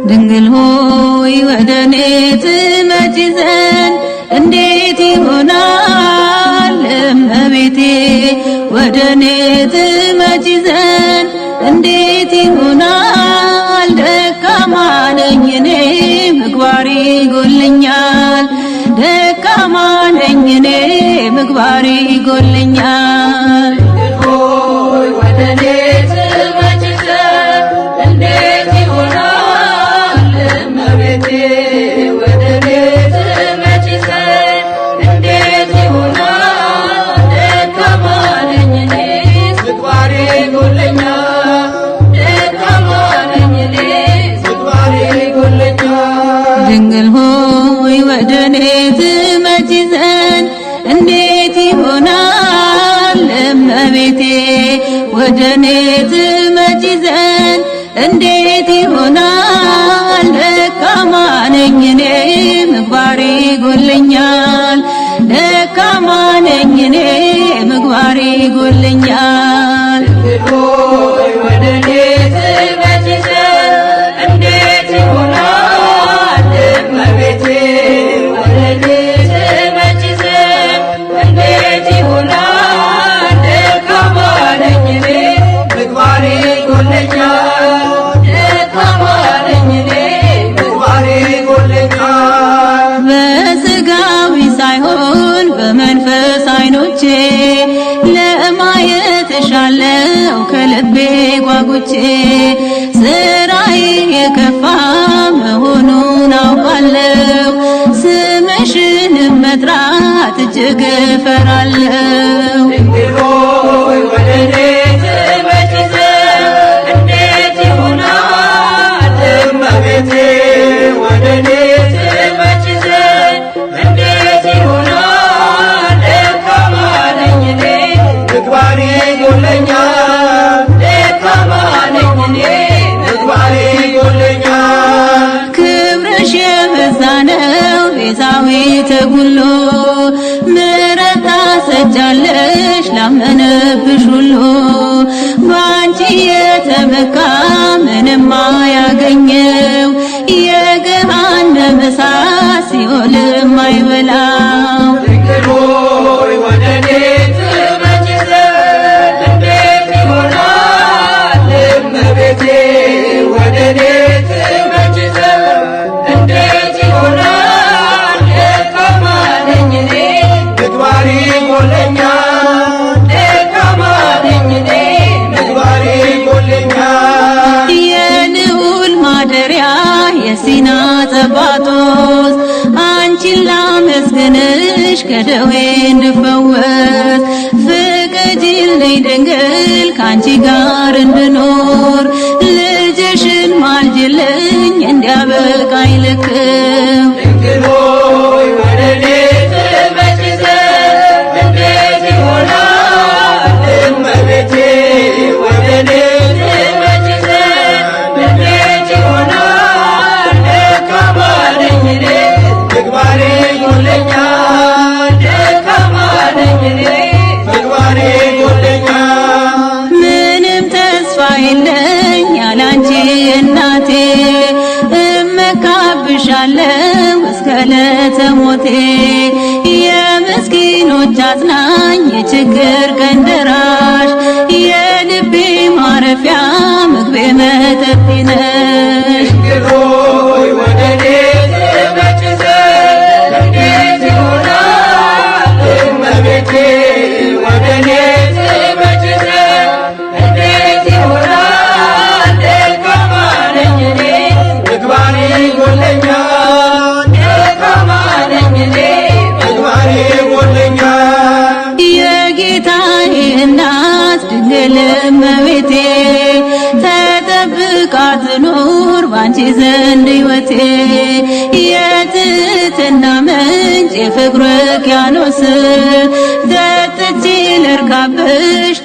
ድንግል ሆይ ወደኔ ትመጪ ዘንድ እንዴት ይሆናል? እመቤቴ ወደኔ ትመጪ ዘንድ እንዴት ይሆናል? ደካማ ነኝ እኔ ምግባሬ ይጎለኛል። ደካማ ነኝ እኔ ምግባሬ ይጎለኛል። ድንግል ሆይ ወደኔ ትመጪ ዘንድ እንዴት ይሆናል? እመቤቴ ወደኔ ትመጪ ዘንድ እንዴት ይሆናል? ደካማ ነኝ እኔ ምግባሬ ይጎለኛል። ደካማ ነኝ እኔ ምግባሬ ይጎለኛል። በስጋዊ ሳይሆን በመንፈስ አይኖቼ ለማየት እሻለሁ ከልቤ ጓጉቼ። ስራዬ የከፋ መሆኑን አውቃለሁ፣ ስምሽንም መጥራት እጅግ እፈራለሁ። ክብርሽ የበዛ ነው ቤዛዊተ ኩሉ፣ ምሕረት ታሰጫለሽ ላመነብሽ ሁሉ። ባንቺ የተመካ ምንም አያገኘው፣ የገሃነመ እሳት ሲኦልም አይበላው። የልዑል ማደሪያ የሲና ጠባጦስ አንቺን ላመስግንሽ ከደዌ እንድፈወስ። ፍቀጂልኝ ድንግል ካንቺ ጋር እንድኖር፣ ልጅሽን ማልጅልኝ እንዲያበቃኝ ልክም። ምንም ተስፋ የለኝ ያላንቺ እናቴ፣ እመካብሻለሁ እስከ ዕለተ ሞቴ። የምስኪኖች አጽናኝ የችግር ቀን ደራሽ፣ የልቤ ማረፊያ ምግቤ መጠጤ ነሽ። የጌታዬ እናት ድንግል እመቤቴ፣ ተጠብቃ ትኑር ባንቺ ዘንድ ሕይወቴ። የትሕትና ምንጭ የፍቅር ውቅያኖስ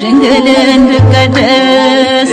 ድንግል እንድቀደስ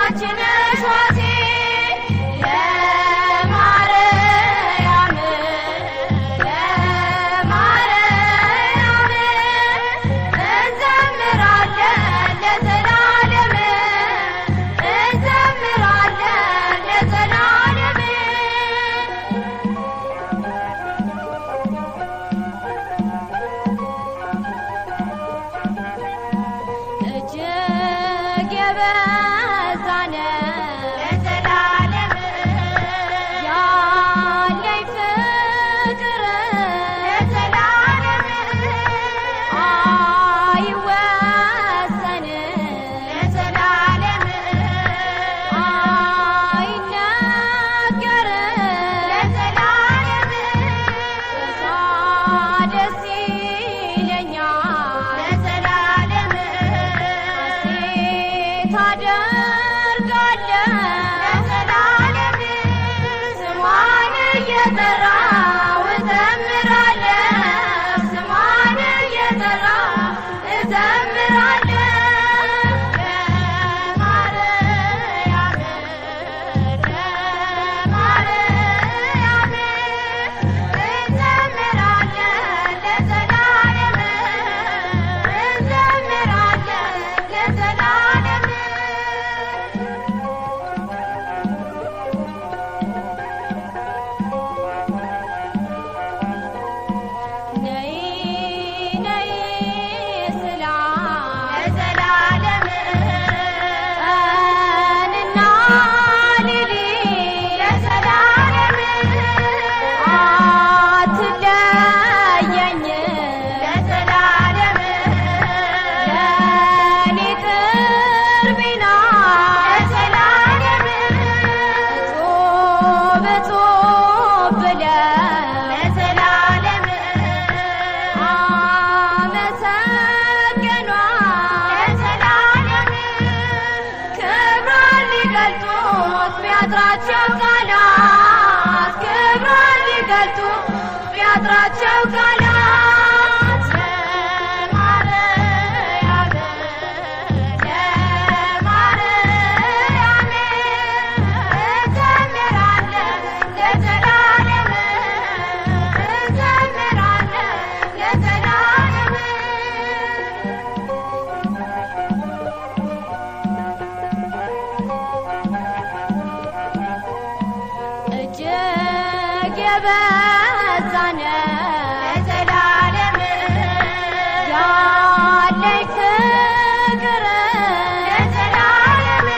Watching us ሊገልጡት ቢያጥራቸው ቃላት ክብሯን ሊገልጡ ቢያጥራቸው ቃላት የበዛነ ለዘላለም ያለኝ ፍቅር ለዘላለም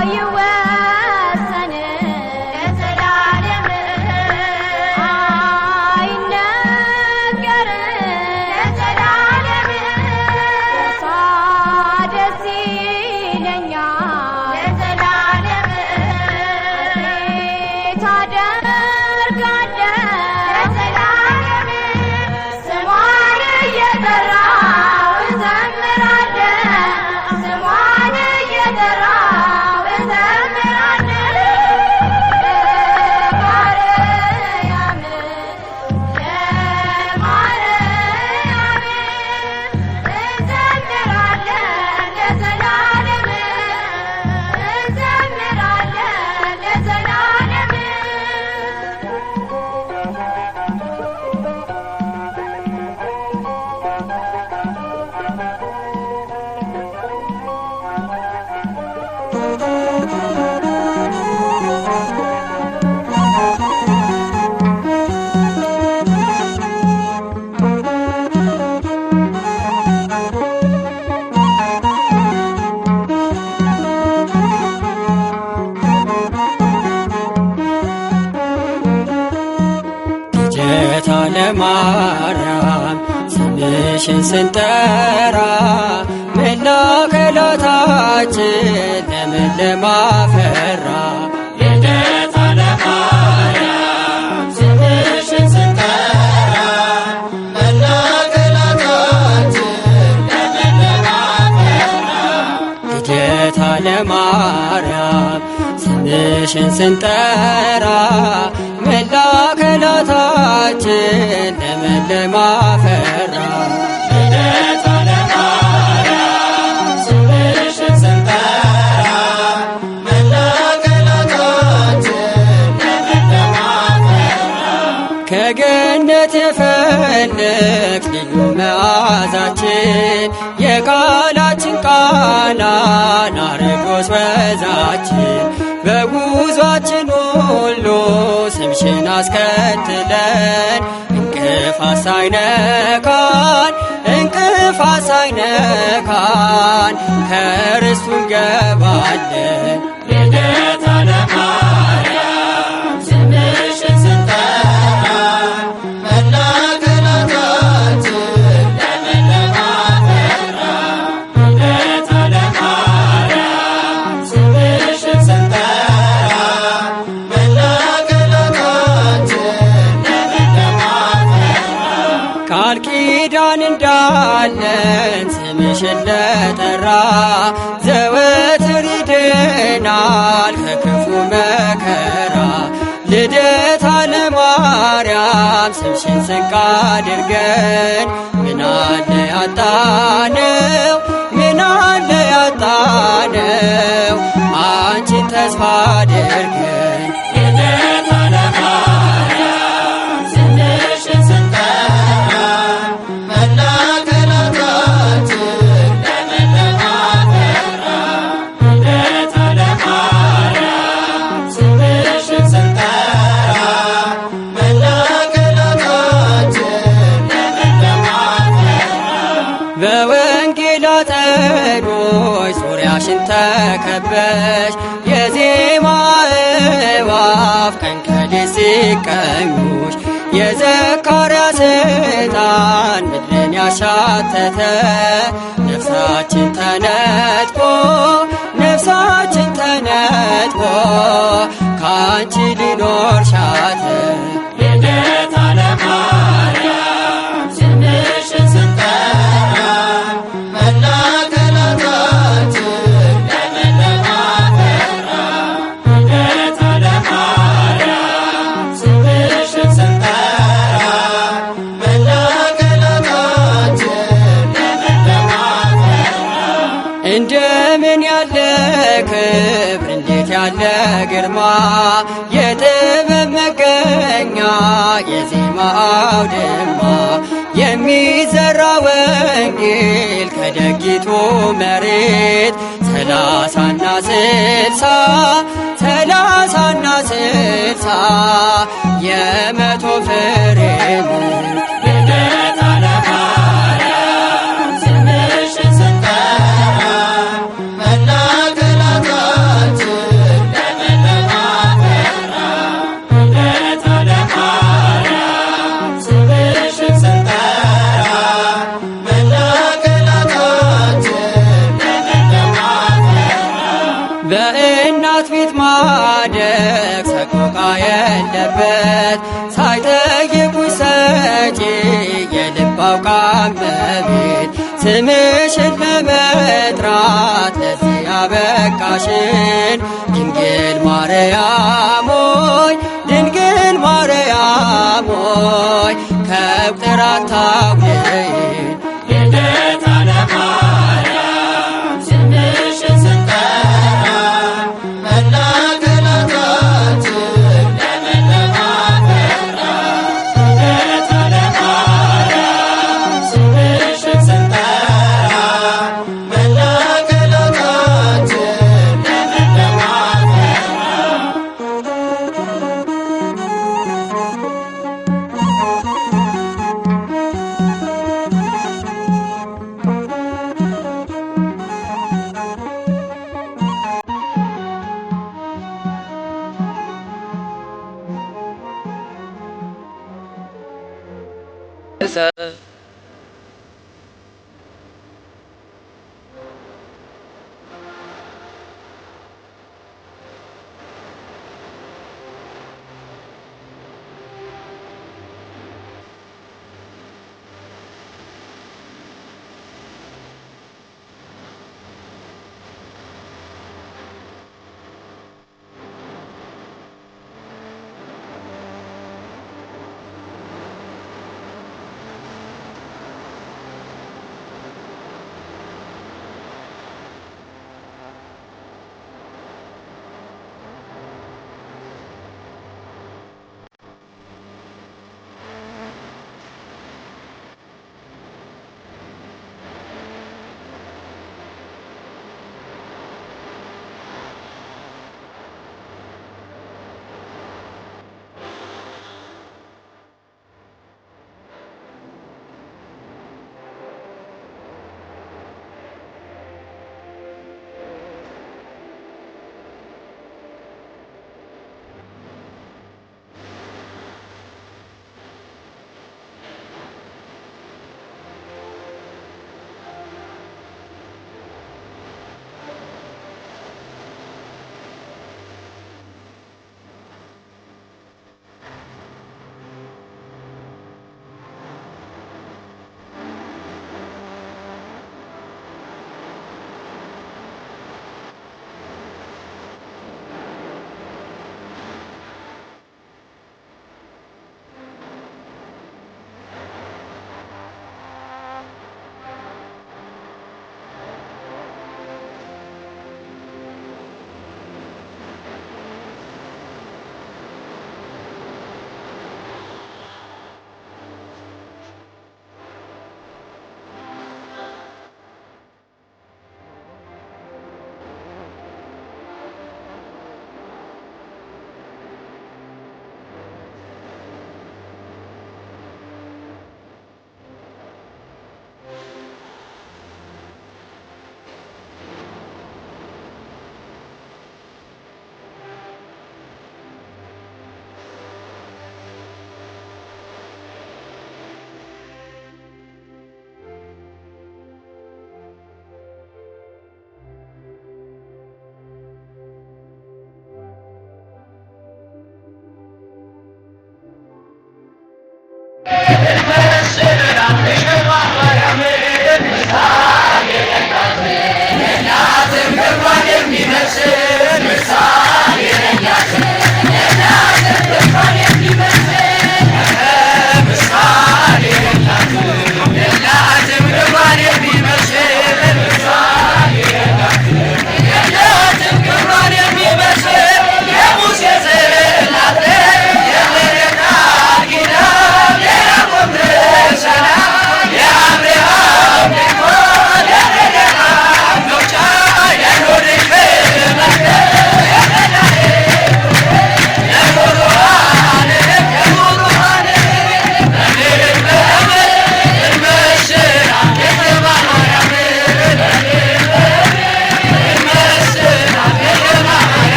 አይወሰን ለዘላለም አይነገር ለዘላለም ሳደስ ይለኛል ለዘላለም ለማርያም ስምሽን ስንጠራ መላከላታችን ለምለም አፈራ። ልደታ ለማርያም ስምሽን ስንጠራ መላከላታችን ለምለም አፈራ። ልደታ ለማርያም ስምሽን ስንጠራ መላከላታችን ለምለም አፈራ። ልደታ ለማርያም ስምሽን ስንጠራ መላከላታችን ለምለም አፈራ። ከገነት የፈለቅሽ ልዩ መዓዛችን የቃላችን ቃና ናርዶስ ወዛችን በጉዟችን ሁሉ ስምሽን አስከትለን እንቅፋት ሳይነካን ከርስቱ እንገባለን። ልደታ ለማርያም ስምሽን ስንጠራ መላከላታችን ለምለም አፈራ። ልደታ ለማርያም ስምሽን ስንጠራ ቃል ኪዳን እንዳለን ስምሽን ለጠራ ዘወትር ይድናል ከክፉ መከራ። ልደታ ለማርያም ስምሽን ስንቅ አድርገን ምናለ ያጣነው አንቺን ተስፋ አድርገን። ልደታ ለማርያም ስምሽን ስንጠራ መላከላታችን ለምለም አፈራ። ልደታ ለማርያም ስምሽን ስንጠራ መላከላታችን ለምለም አፈራ። በወንጌል አጸዶች ዙሪያሽን ተከበሽ የዜማ እዋፍ ቀን ከሌት ሲቀኙሽ የዘካርያስ ዕጣን ምድርን ያሻተተ ነፍሳችን ተነጥቆ ካንቺ ሊኖር ሻተ። ልደታ ለማርያም ስምሽን ስንጠራ መላከላታችን ለምለም እንደምን ያለ ክብር እንዴት ያለ ግርማ የጥበብ መገኛ የዜማ አውድማ የሚዘራ ወንጌል ከደጊቱ መሬት ሰላሳና ስልሳ የመቶ ፍሬ በእናት ፊት ማደግ ሰቆቃ የለበት ሳይጠይቁሽ ሰጪ የልብ አውቃ እመቤት ስምሽን ለመጥራት ለዚህ ያበቃሽን ድንግል ማርያም ሆይ ድንግል ማርያም ሆይ ከቁጥር አታጉድይን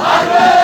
አርበኞች